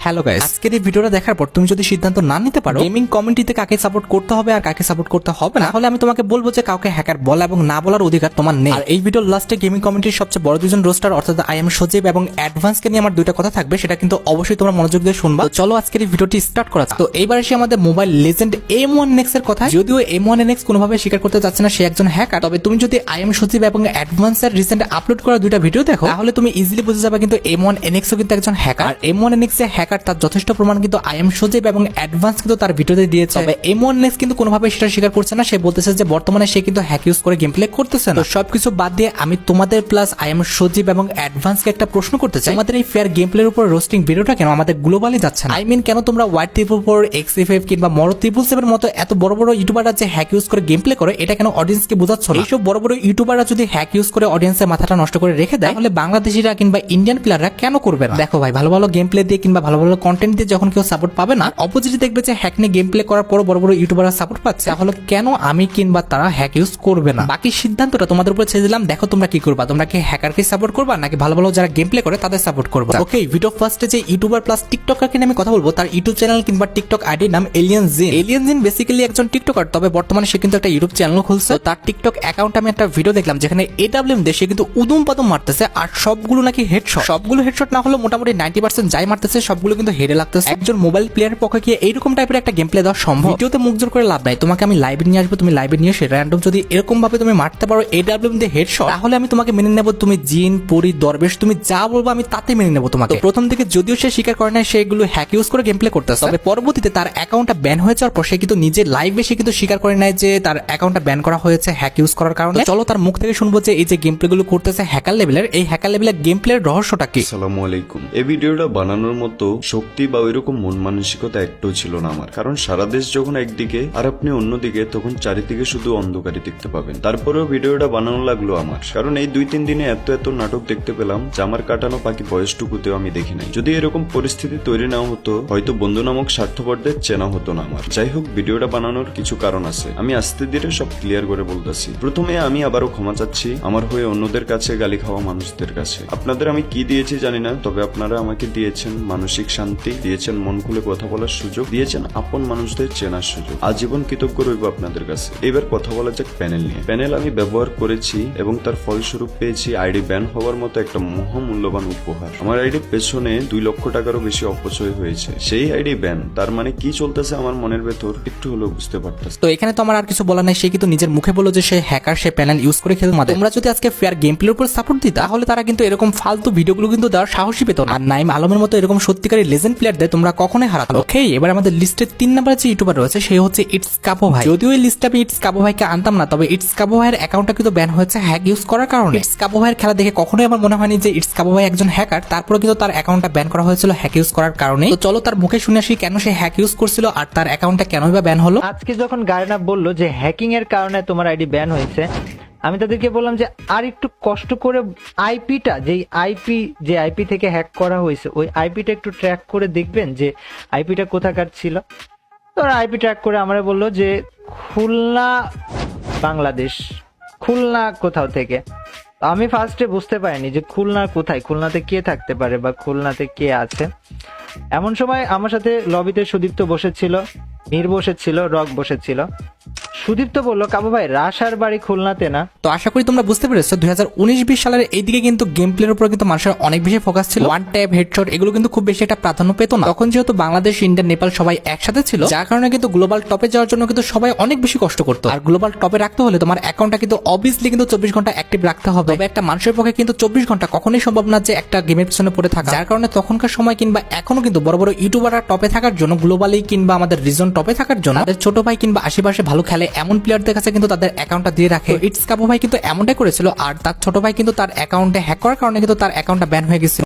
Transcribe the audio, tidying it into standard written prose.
Hello guys, আজকের এই ভিডিওটা দেখার পর তুমি যদি সিদ্ধান্ত না নিতে পারো গেমিং কমিউনিটিতে কাকে সাপোর্ট করতে হবে আর কাকে সাপোর্ট করতে হবে না, তাহলে আমি তোমাকে বলবো যে কাউকে হ্যাকার বলা এবং না বলার অধিকার তোমার নেই। আর এই ভিডিওর লাস্টে গেমিং কমিউনিটির সবচেয়ে বড় দুজন রোস্টার অর্থাৎ আই এম সজীব এবং অ্যাডভান্সকে নিয়ে আমার দুইটা কথা থাকবে, সেটা কিন্তু অবশ্যই তোমরা মনোযোগ দিয়ে শুনবা। তো চলো আজকের এই ভিডিওটি স্টার্ট করা যাক। তো এইবার এসে আমাদের মোবাইল লেজেন্ড M1NX এর কথা। যদিও M1NX কোনোভাবে স্বীকার করতে চাচ্ছে না সে একজন হ্যাকার, তবে তুমি যদি আই এম সজীব এবং অ্যাডভান্সের রিসেন্ট আপলোড করা দুইটা ভিডিও দেখো তাহলে তুমি ইজিলি বুঝে যাবে কিন্তু M1NX ও কিন্তু একজন হ্যাকার। আর M1NX এর হ্যাকার তার যথেষ্ট প্রমাণ কিন্তু আই এম সজীব এবং অ্যাডভান্স কিন্তু তার ভিডিওতে দিয়েছে। তবে M1NX কিন্তু কোনোভাবে সেটা স্বীকার করছে না, সে বলতেছে যে বর্তমানে সে কিন্তু হ্যাক ইউজ করে গেম প্লে করতেছে না। তো সবকিছু বাদ দিয়ে আমি তোমাদের প্লাস আই এম সজীব এবং অ্যাডভান্সকে একটা প্রশ্ন করতে চাই, আমাদের এই ফেয়ার গেম প্লের উপর রোস্টিং ভিডিওটা কেন আমাদের গ্লোবালি যাচ্ছে না? আই মিন কেন তোমরা হোয়াইট ট্রিপল ফোর XFF কিংবা মরো ট্রিপল সেভেন মতো এত বড় বড় ইউটিউবাররা যে হ্যাক ইউজ করে গেম প্লে করে এটা কেন অডিয়েন্সকে বোঝাচ্ছ না? এইসব বড় বড় ইউটিউবাররা যদি হ্যাক ইউজ করে অডিয়েন্সের মাথাটা নষ্ট করে রেখে দেয় তাহলে বাংলাদেশিরা কিংবা ইন্ডিয়ান প্লেয়াররা কেন করবে না? দেখো ভাই, ভালো ভালো গেম প্লে দিয়ে কিংবা ভালো ভালো কন্টেন্ট দিয়ে যখন কেউ সাপোর্ট পাবে না, অপোজিটে দেখবে যে হ্যাক নিয়ে গেম প্লে করার পর বড় বড় ইউটিউবাররা সাপোর্ট পাচ্ছে, তাহলে কেন আমি কিংবা তারা হ্যাক ইউজ করবে না? বাকি সিদ্ধান্তটা তোমাদের উপর ছেড়ে দিলাম। দেখো তোমরা কি করবা, তোমরা কি হ্যাকারকে সাপোর্ট করবা নাকি ভালো ভালো যারা গেম প্লে করে তাদের সাপোর্ট করবা? ওকে, ভিডিও ফার্স্টে যে ইউটিউবার প্লাস টিকটকারকে নিয়ে আমি কথা বলবো, তার ইউটিউব চ্যানেল কিংবা টিকটক আইডির নাম এলিয়ান জিন। এলিয়ান জিন বেসিক্যালি একজন টিকটকার, তবে বর্তমানে সে কিন্তু একটা ইউটিউব চ্যানেল খুলছে। তার টিকটক অ্যাকাউন্টে আমি একটা ভিডিও দেখলাম যেখানে AWM দিয়ে সে কিন্তু উদুম পাদুম মারতেছে, আর সবগুলো নাকি হেডশট। সবগুলো হেডশট না হলো মোটামুটি 90% যাই মারতেছে সবগুলো কিন্তু হেডে লাগতেছে। একজন মোবাইল প্লেয়ারের পক্ষে কি এইরকম টাইপের একটা গেম প্লে দেওয়া সম্ভব? ভিডিওতে মুখ জোর করে লাভ নাই, তোমাকে আমি লাইভে নিয়ে আসবো, তুমি লাইভে নিয়ে এসে র্যান্ডম যদি এরকম ভাবে তুমি মারতে পারো AWM দিয়ে হেডশট, তাহলে আমি তোমাকে মেনে নেবো। তুমি জিন, পরি, দরবেশ, তুমি যা বলবো আমি তাতে মেনে নেবো তোমাকে। প্রথম থেকে যদিও সে স্বীকার করে না সেগুলো হ্যাক ইউজ করে গেম প্লে করতেছে, তবে পরবর্তীতে তার অ্যাকাউন্টটা ব্যান হয়ে যাওয়ার পর সে কিন্তু নিজের লাইভে সে কিন্তু স্বীকার করে নাই যে তার অ্যাকাউন্টটা ব্যান করা হয়েছে হ্যাক ইউজ করার কারণে। চলো তার মুখ থেকে শুনবো যে এই যে গেম প্লে গুলো করতেছে হ্যাকার লেভেলের, এই হ্যাকার লেভেলের গেম প্লের রহস্যটা কি? আসসালামু আলাইকুম। এই ভিডিওটা বানানোর মতো শক্তি বা ওইরকম মন মানসিকতা একটু ছিল না আমার, কারণ সারা দেশ যখন একদিকে আর আপনি অন্যদিকে, তখন চারিদিকে শুধু অন্ধকারই দেখতে পাবেন। তারপরেও ভিডিওটা বানানো লাগলো আমার, কারণ এই 2-3 দিনে এত এত নাটক দেখতে পেলাম যে আমার কাটানো বাকি বয়সটুকুতেও আমি দেখি নাই। যদি এরকম পরিস্থিতি তৈরি না হতো হয়তো বন্ধু নামক স্বার্থপরদের চেনা হতো না আমার। যাই হোক, ভিডিওটা বানানোর কিছু কারণ আছে, আমি আস্তে ধীরে সব ক্লিয়ার করে বলতেছি। প্রথমে আমি আবারও ক্ষমা চাচ্ছি আমার হয়ে অন্যদের কাছে, গালি খাওয়া মানুষদের কাছে। আপনাদের আমি কি দিয়েছি জানি না, তবে আপনারা আমাকে দিয়েছেন মানসিক শান্তি, দিয়েছেন মন খুলে কথা বলার সুযোগ, দিয়েছেন আপন মানুষদের চেনার সুযোগ। আজীবন কৃতজ্ঞ রইব আপনাদের কাছে। এবার কথা বলা যাক প্যানেল নিয়ে। প্যানেল আমি ব্যবহার করেছি এবং তার ফলস্বরূপ পেয়েছি আইডি ব্যান হওয়ার মতো একটা মহামূল্যবান উপহার। আমার আইডির পেছনে 2 লক্ষ টাকারও বেশি অপচয় হয়েছে, সেই আইডি ব্যান। তার মানে কি চলতেছে আমার মনের ভেতর একটু হলেও বুঝতে পারতেছে। তো এখানে তো আমার আর কিছু বলা নাই, সে কিন্তু নিজের মুখে বলল যে সে হ্যাকার, সে প্যানেল ইউজ করে খেলতে মারে। তোমরা যদি আজকে ফেয়ার গেম প্লের উপর সাপোর্ট দিতা তাহলে তারা কিন্তু এরকম ফালতু ভিডিওগুলো কিন্তু দেওয়ার সাহসই পেত না। আর নাইম আলমের মতো এরকম সত্যিকারী লেজেন্ড প্লেয়ারদের তোমরা কখনোই হারাতো। ওকে, এবার আমাদের লিস্টে 3 নম্বরে যে ইউটিউবার রয়েছে সে হচ্ছে ইটস কাপো ভাই। যদিও এই লিস্টে আমি ইটস কাপো ভাইকে আনতাম না, তবে ইটস কাপো ভাইয়ের অ্যাকাউন্টটা কিন্তু ব্যান হয়েছে হ্যাক ইউজ করার কারণে। ইটস কাপো ভাইয়ের খেলা দেখে কখনোই আমার মনে হয়নি যে ইটস কাপো ভাই একজন হ্যাকার, তারপরে কিন্তু তার অ্যাকাউন্টটা ব্যান করা হয়েছিল হ্যাক ইউজ করার কারণে। তো চলো তার মুখে শুনে আসি কেন সে হ্যাক ইউজ করছিল আর তার অ্যাকাউন্টটা কেনই বা ব্যান হলো। আজকে যখন গায়না বললো যে হ্যাকিং এর কারণে তোমার আইডি ব্যান হয়েছে, আমি তাদেরকে বললাম যে আর একটু কষ্ট করে আইপিটা, যে আইপি থেকে হ্যাক করা হয়েছে ওই আইপিটা একটু ট্র্যাক করে দেখবেন যে আইপিটা কোথাকার ছিল। তো আইপি ট্র্যাক করে আমরা বললো যে খুলনা বাংলাদেশ, খুলনা কোথাও থেকে। আমি ফার্স্টে বুঝতে পারিনি যে খুলনা কোথায়, খুলনাতে কে থাকতে পারে বা খুলনাতে কে আছে। এমন সময় আমার সাথে লবিতে সুদীপ্ত বসেছিল, মীর বসেছিল, রক বসেছিল। সুদীপ্ত বলল, কাবু ভাই রাশার বাড়ি খুলনাতে না? তো আশা করি তোমরা বুঝতে পেরেছো 2019-20 সালের এইদিকে কিন্তু গেম প্লের উপর কিন্তু মানুষের অনেক বেশি ফোকাস ছিল। ওয়ান ট্যাপ, হেডশট এগুলো কিন্তু খুব বেশি একটা প্রাধান্য পেত না। তখন যেহেতু বাংলাদেশ, ইন্ডিয়া, নেপাল সবাই একসাথে ছিল, যার কারণে কিন্তু গ্লোবাল টপে যাওয়ার জন্য কিন্তু সবাই অনেক বেশি কষ্ট করতো। আর গ্লোবাল টপে রাখতে হলে তোমার অ্যাকাউন্টটা কিন্তু অবভিয়াসলি কিন্তু 24 ঘন্টা অ্যাক্টিভ রাখতে হবে। তবে একটা মানুষের পক্ষে কিন্তু 24 ঘন্টা কখনোই সম্ভব না যে একটা গেমের পিছনে পড়ে থাকা। যার কারণে তখনকার সময় কিংবা এখনো কিন্তু বড় বড় ইউটিউবাররা টপে থাকার জন্য, গ্লোবালি কিংবা আমাদের রিজন টপে থাকার জন্য তাদের ছোট ভাই কিংবা আশেপাশে ভালো খেলে এমন প্লেয়ারদের কাছে কিন্তু তাদের অ্যাকাউন্টটা দিয়ে রাখে। ইটস কাপো ভাই কিন্তু এমনটাই করেছিল, আর তার ছোট ভাই কিন্তু তার অ্যাকাউন্টে হ্যাক করার কারণে কিন্তু তার অ্যাকাউন্টটা ব্যান হয়ে গেছিল।